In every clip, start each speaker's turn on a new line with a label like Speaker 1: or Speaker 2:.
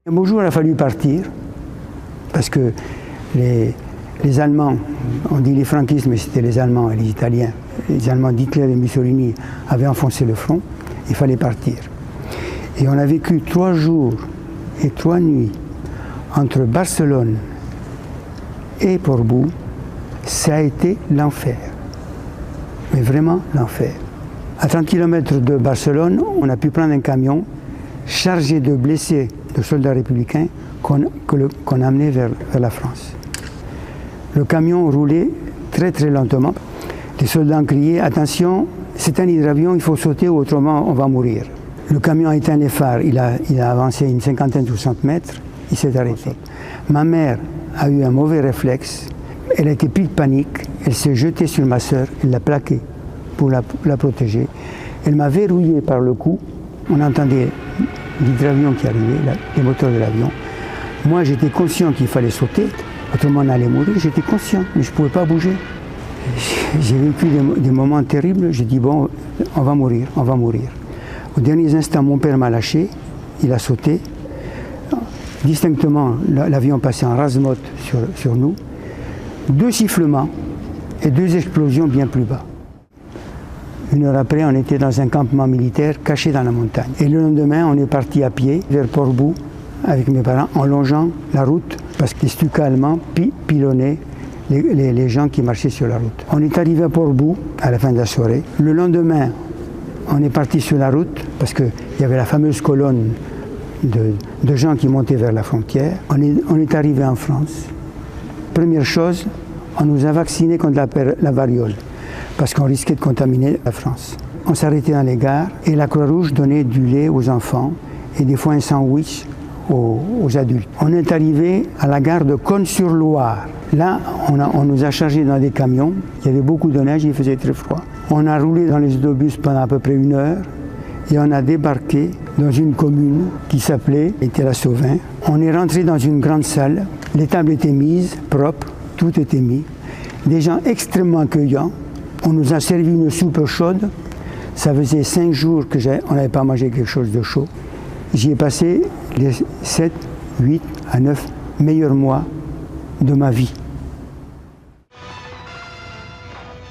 Speaker 1: Un beau jour, il a fallu partir, parce que les Allemands, on dit les franquistes, mais c'était les Allemands et les Italiens, les Allemands d'Hitler et Mussolini avaient enfoncé le front, il fallait partir. Et on a vécu 3 jours et 3 nuits entre Barcelone et Portbou. Ça a été l'enfer, mais vraiment l'enfer. À 30 km de Barcelone, on a pu prendre un camion chargé de blessés, de soldats républicains qu'on amenait vers la France. Le camion roulait très très lentement. Les soldats criaient « Attention, c'est un hydravion, il faut sauter ou autrement on va mourir ». Le camion a éteint les phares, il a avancé une 50aine ou 60 mètres, il s'est arrêté. Ma mère a eu un mauvais réflexe, elle a été prise de panique, elle s'est jetée sur ma sœur, elle l'a plaquée pour la protéger. Elle m'a verrouillé par le cou, on entendait l'hydravion qui arrivait, les moteurs de l'avion. Moi j'étais conscient qu'il fallait sauter, autrement on allait mourir, j'étais conscient, mais je ne pouvais pas bouger. J'ai vécu des moments terribles, j'ai dit bon, on va mourir, on va mourir. Aux derniers instants, mon père m'a lâché, il a sauté. Distinctement, l'avion passait en rase-motte sur nous. 2 sifflements et 2 explosions bien plus bas. 1 heure après, on était dans un campement militaire caché dans la montagne. Et le lendemain, on est parti à pied vers Portbou avec mes parents en longeant la route parce que les Stukas allemands pilonnaient les gens qui marchaient sur la route. On est arrivé à Portbou à la fin de la soirée. Le lendemain, on est parti sur la route parce qu'il y avait la fameuse colonne de gens qui montaient vers la frontière. On est arrivé en France. Première chose, on nous a vaccinés contre la variole parce qu'on risquait de contaminer la France. On s'arrêtait dans les gares et la Croix-Rouge donnait du lait aux enfants et des fois un sandwich aux adultes. On est arrivé à la gare de Cosne-sur-Loire. Là, on nous a chargés dans des camions. Il y avait beaucoup de neige, il faisait très froid. On a roulé dans les autobus pendant à peu près 1 heure et on a débarqué dans une commune qui s'appelait Étais-la-Sauvin. On est rentré dans une grande salle. Les tables étaient mises, propres, tout était mis. Des gens extrêmement accueillants. On nous a servi une soupe chaude. Ça faisait 5 jours qu'on n'avait pas mangé quelque chose de chaud. J'y ai passé les 7, 8 à 9 meilleurs mois de ma vie.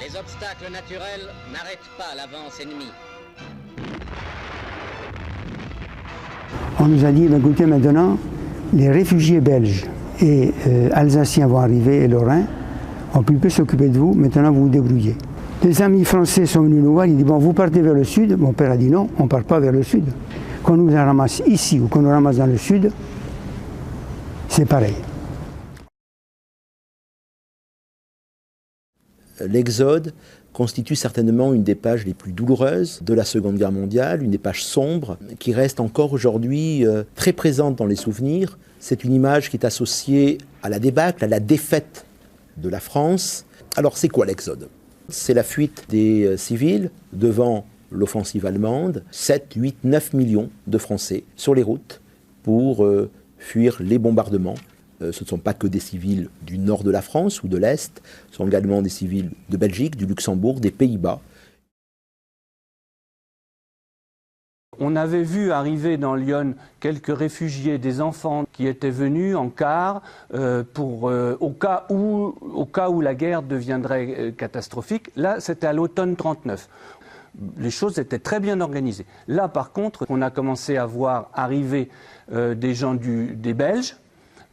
Speaker 2: Les obstacles naturels n'arrêtent pas l'avance ennemie.
Speaker 1: On nous a dit, écoutez, maintenant, les réfugiés belges et alsaciens vont arriver et lorrains, on ne peut plus s'occuper de vous, maintenant vous vous débrouillez. Les amis français sont venus nous voir, ils disent, bon, vous partez vers le sud. Mon père a dit non, on ne part pas vers le sud. Qu'on nous ramasse ici ou qu'on nous ramasse dans le sud, c'est pareil.
Speaker 3: L'exode constitue certainement une des pages les plus douloureuses de la Seconde Guerre mondiale, une des pages sombres qui reste encore aujourd'hui très présente dans les souvenirs. C'est une image qui est associée à la débâcle, à la défaite de la France. Alors c'est quoi l'exode ? C'est la fuite des civils devant l'offensive allemande. 7, 8, 9 millions de Français sur les routes pour fuir les bombardements. Ce ne sont pas que des civils du nord de la France ou de l'Est, ce sont également des civils de Belgique, du Luxembourg, des Pays-Bas.
Speaker 4: On avait vu arriver dans Lyon quelques réfugiés, des enfants qui étaient venus en car au cas où la guerre deviendrait catastrophique. Là, c'était à l'automne 1939. Les choses étaient très bien organisées. Là, par contre, on a commencé à voir arriver des gens des Belges,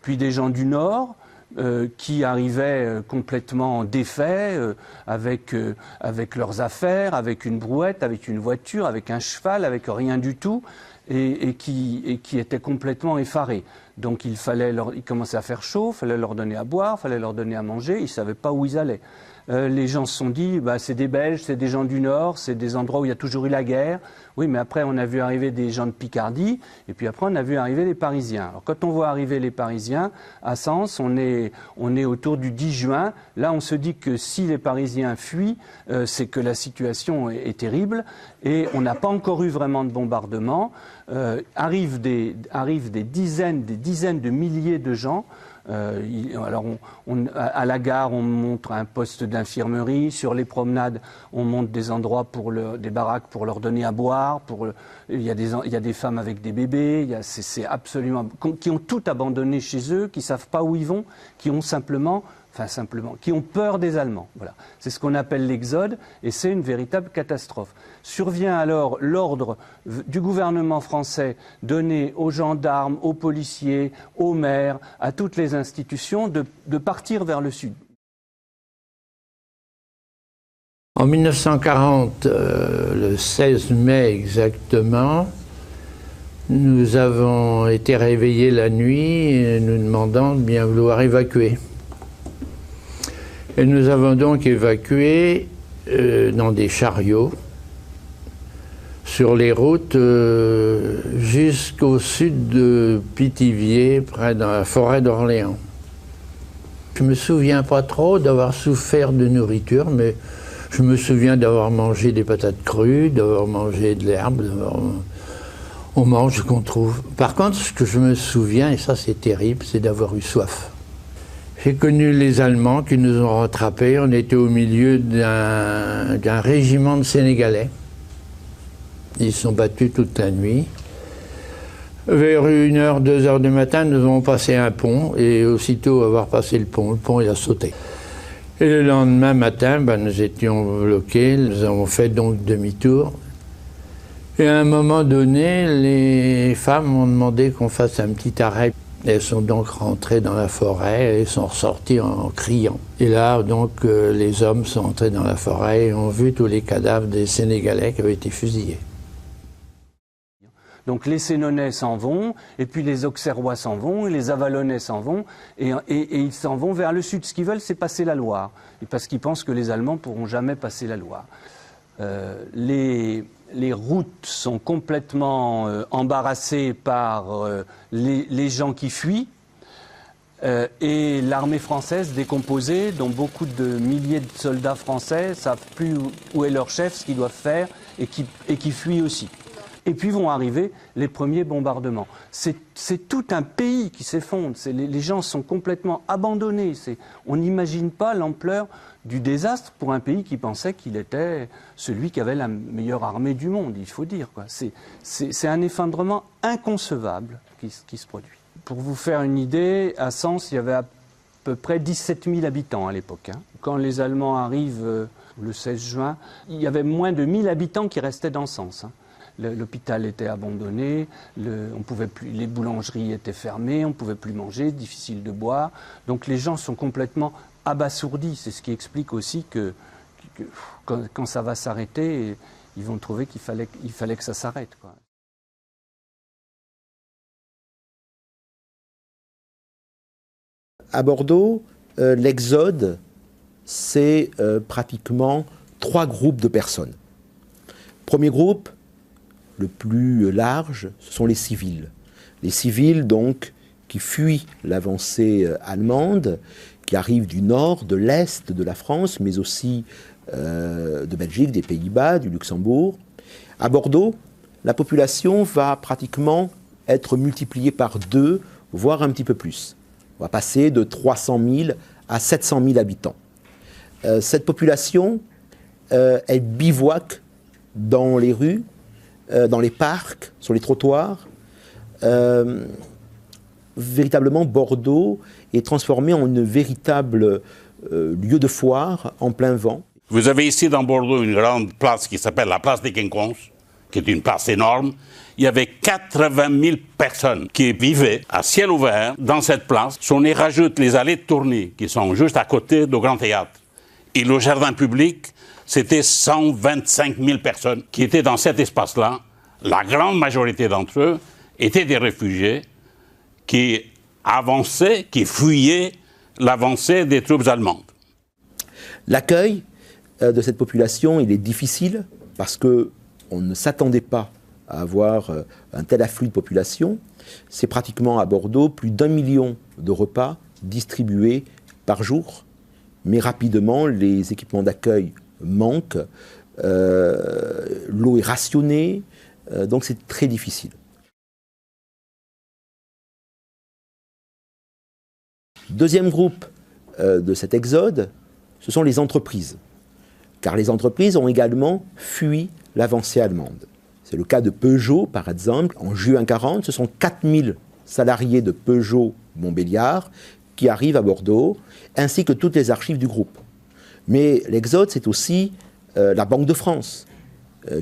Speaker 4: puis des gens du Nord qui arrivaient complètement défaits, avec leurs affaires, avec une brouette, avec une voiture, avec un cheval, avec rien du tout, et qui étaient complètement effarés. Donc il commençait à faire chaud, il fallait leur donner à boire, il fallait leur donner à manger, ils ne savaient pas où ils allaient. Les gens se sont dit, c'est des Belges, c'est des gens du Nord, c'est des endroits où il y a toujours eu la guerre. Oui, mais après on a vu arriver des gens de Picardie, et puis après on a vu arriver les Parisiens. Alors quand on voit arriver les Parisiens, à Sens, on est autour du 10 juin. Là on se dit que si les Parisiens fuient, c'est que la situation est terrible, et on n'a pas encore eu vraiment de bombardement. arrivent des dizaines de milliers de gens. Alors à la gare, on montre un poste d'infirmerie. Sur les promenades, on montre des endroits des baraques pour leur donner à boire. Il y a des femmes avec des bébés. Qui ont tout abandonné chez eux, qui savent pas où ils vont, qui ont qui ont peur des Allemands. Voilà. C'est ce qu'on appelle l'exode, et c'est une véritable catastrophe. Survient alors l'ordre du gouvernement français donné aux gendarmes, aux policiers, aux maires, à toutes les institutions de partir vers le sud.
Speaker 5: En 1940, le 16 mai exactement, nous avons été réveillés la nuit nous demandant de bien vouloir évacuer. Et nous avons donc évacué dans des chariots sur les routes jusqu'au sud de Pithiviers, près de la forêt d'Orléans. Je ne me souviens pas trop d'avoir souffert de nourriture, mais je me souviens d'avoir mangé des patates crues, d'avoir mangé de l'herbe, on mange ce qu'on trouve. Par contre, ce que je me souviens, et ça c'est terrible, c'est d'avoir eu soif. J'ai connu les Allemands qui nous ont rattrapés. On était au milieu d'un régiment de Sénégalais. Ils se sont battus toute la nuit. Vers 1h, 2h du matin, nous avons passé un pont, et aussitôt avoir passé le pont il a sauté. Et le lendemain matin, nous étions bloqués, nous avons fait donc demi-tour. Et à un moment donné, les femmes m'ont demandé qu'on fasse un petit arrêt. Elles sont donc rentrées dans la forêt et sont ressorties en criant. Et là, donc, les hommes sont entrés dans la forêt et ont vu tous les cadavres des Sénégalais qui avaient été fusillés.
Speaker 4: Donc les Sénonais s'en vont, et puis les Auxerrois s'en vont, et les Avalonnais s'en vont, et ils s'en vont vers le sud. Ce qu'ils veulent, c'est passer la Loire, parce qu'ils pensent que les Allemands ne pourront jamais passer la Loire. Les routes sont complètement embarrassées par les gens qui fuient, et l'armée française décomposée, dont beaucoup de milliers de soldats français ne savent plus où est leur chef, ce qu'ils doivent faire, et qui fuient aussi. Et puis vont arriver les premiers bombardements. C'est tout un pays qui s'effondre. Les gens sont complètement abandonnés. On n'imagine pas l'ampleur du désastre pour un pays qui pensait qu'il était celui qui avait la meilleure armée du monde, il faut dire, quoi. C'est un effondrement inconcevable qui se produit. Pour vous faire une idée, à Sens, il y avait à peu près 17 000 habitants à l'époque. Quand les Allemands arrivent le 16 juin, il y avait moins de 1000 habitants qui restaient dans Sens. L'hôpital était abandonné, les boulangeries étaient fermées, on ne pouvait plus manger, difficile de boire. Donc les gens sont complètement abasourdis. C'est ce qui explique aussi que quand ça va s'arrêter, ils vont trouver qu'il fallait que ça s'arrête, quoi.
Speaker 3: À Bordeaux, l'exode, c'est pratiquement 3 groupes de personnes. Premier groupe, le plus large, ce sont les civils. Les civils, donc, qui fuient l'avancée allemande, qui arrivent du nord, de l'est de la France, mais aussi de Belgique, des Pays-Bas, du Luxembourg. À Bordeaux, la population va pratiquement être multipliée par 2, voire un petit peu plus. On va passer de 300 000 à 700 000 habitants. Cette population, elle bivouaque dans les rues, dans les parcs, sur les trottoirs. Véritablement, Bordeaux est transformé en un véritable lieu de foire en plein vent.
Speaker 6: Vous avez ici dans Bordeaux une grande place qui s'appelle la place des Quinconces, qui est une place énorme. Il y avait 80 000 personnes qui vivaient à ciel ouvert dans cette place. Si on y rajoute les allées de Tourny, qui sont juste à côté du Grand Théâtre, et le jardin public, c'était 125 000 personnes qui étaient dans cet espace-là. La grande majorité d'entre eux étaient des réfugiés qui avançaient, qui fuyaient l'avancée des troupes allemandes.
Speaker 3: L'accueil de cette population, il est difficile parce qu'on ne s'attendait pas à avoir un tel afflux de population. C'est pratiquement à Bordeaux plus d'1 million de repas distribués par jour. Mais rapidement, les équipements d'accueil manquent, l'eau est rationnée, donc c'est très difficile. Deuxième groupe de cet exode, ce sont les entreprises. Car les entreprises ont également fui l'avancée allemande. C'est le cas de Peugeot, par exemple. En juin 1940, ce sont 4000 salariés de Peugeot Montbéliard qui arrivent à Bordeaux, ainsi que toutes les archives du groupe. Mais l'exode, c'est aussi la Banque de France,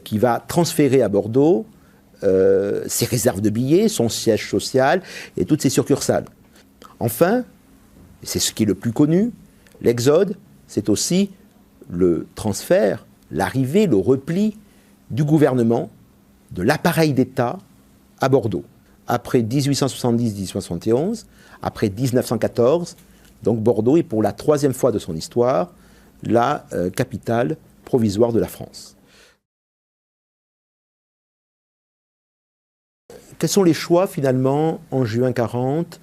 Speaker 3: qui va transférer à Bordeaux ses réserves de billets, son siège social et toutes ses succursales. Enfin, et c'est ce qui est le plus connu, l'exode, c'est aussi le transfert, l'arrivée, le repli du gouvernement, de l'appareil d'État à Bordeaux. Après 1870-1871, après 1914, donc Bordeaux est pour la troisième fois de son histoire la capitale provisoire de la France. Quels sont les choix finalement en juin 1940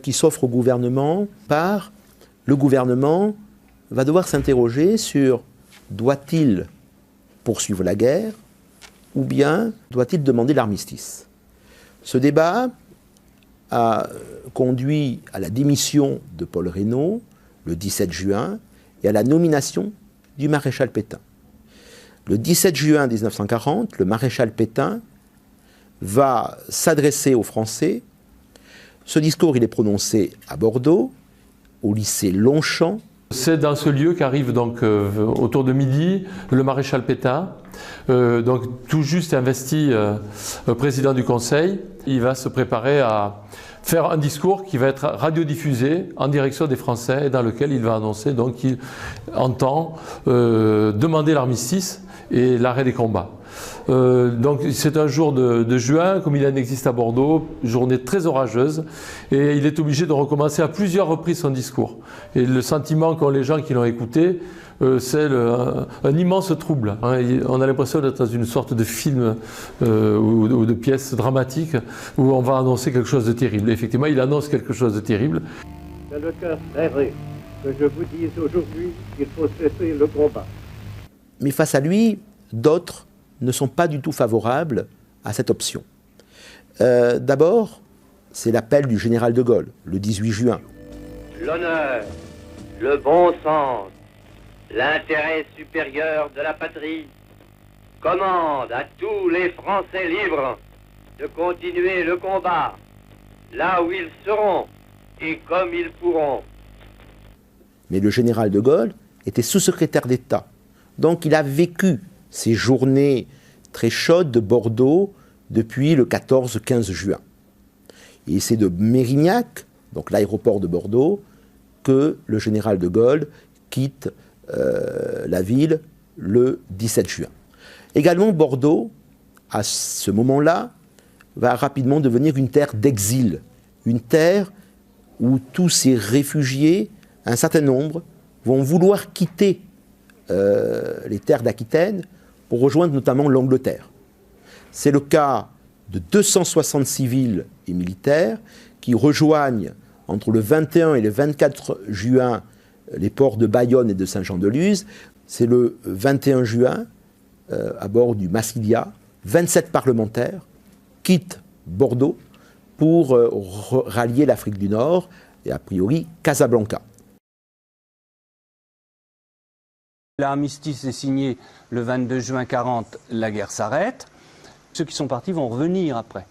Speaker 3: qui s'offrent au gouvernement? Le gouvernement va devoir s'interroger sur doit-il poursuivre la guerre ou bien doit-il demander l'armistice? Ce débat a conduit à la démission de Paul Reynaud le 17 juin et à la nomination du maréchal Pétain. Le 17 juin 1940, le maréchal Pétain va s'adresser aux Français. Ce discours, il est prononcé à Bordeaux, au lycée Longchamp.
Speaker 7: C'est dans ce lieu qu'arrive donc autour de midi le maréchal Pétain, donc tout juste investi président du Conseil. Il va se préparer à faire un discours qui va être radiodiffusé en direction des Français et dans lequel il va annoncer donc qu'il entend demander l'armistice et l'arrêt des combats. Donc c'est un jour de juin, comme il en existe à Bordeaux, journée très orageuse, et il est obligé de recommencer à plusieurs reprises son discours. Et le sentiment qu'ont les gens qui l'ont écouté, c'est un immense trouble. On a l'impression d'être dans une sorte de film ou de pièce dramatique où on va annoncer quelque chose de terrible. Et effectivement, il annonce quelque chose de terrible.
Speaker 8: C'est le cœur serré que je vous dise aujourd'hui qu'il faut cesser le combat.
Speaker 3: Mais face à lui, d'autres ne sont pas du tout favorables à cette option. D'abord, c'est l'appel du général de Gaulle, le 18 juin.
Speaker 8: L'honneur, le bon sens, l'intérêt supérieur de la patrie commande à tous les Français libres de continuer le combat là où ils seront et comme ils pourront.
Speaker 3: Mais le général de Gaulle était sous-secrétaire d'État. Donc il a vécu ces journées très chaudes de Bordeaux depuis le 14-15 juin. Et c'est de Mérignac, donc l'aéroport de Bordeaux, que le général de Gaulle quitte la ville le 17 juin. Également, Bordeaux, à ce moment-là, va rapidement devenir une terre d'exil, une terre où tous ces réfugiés, un certain nombre, vont vouloir quitter les terres d'Aquitaine pour rejoindre notamment l'Angleterre. C'est le cas de 260 civils et militaires qui rejoignent entre le 21 et le 24 juin les ports de Bayonne et de Saint-Jean-de-Luz. C'est le 21 juin, à bord du Massilia, 27 parlementaires quittent Bordeaux pour rallier l'Afrique du Nord et a priori Casablanca.
Speaker 4: L'armistice est signé le 22 juin 1940, la guerre s'arrête. Ceux qui sont partis vont revenir après.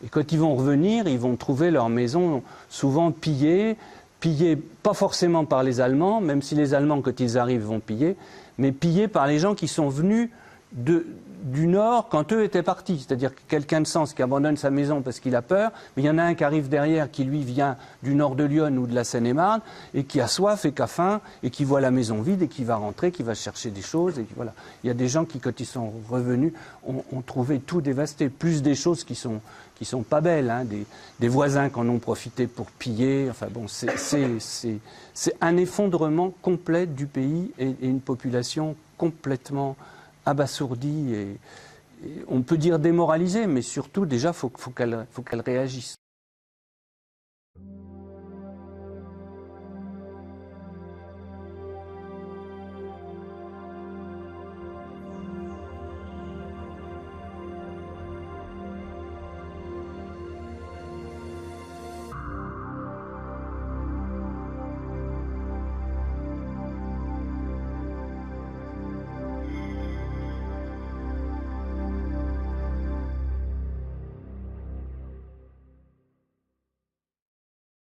Speaker 4: Et quand ils vont revenir, ils vont trouver leur maison souvent pillée pas forcément par les Allemands, même si les Allemands, quand ils arrivent, vont piller, mais pillée par les gens qui sont venus du Nord quand eux étaient partis. C'est-à-dire quelqu'un de Sens qui abandonne sa maison parce qu'il a peur, mais il y en a un qui arrive derrière qui lui vient du nord de Lyon ou de la Seine-et-Marne et qui a soif et qui a faim et qui voit la maison vide et qui va rentrer, qui va chercher des choses. Et voilà. Il y a des gens qui, quand ils sont revenus, ont trouvé tout dévasté, plus des choses qui sont pas belles, hein, des voisins qui en ont profité pour piller. Enfin bon, c'est un effondrement complet du pays et une population complètement abasourdie et on peut dire démoralisée, mais surtout déjà faut qu'elle réagisse.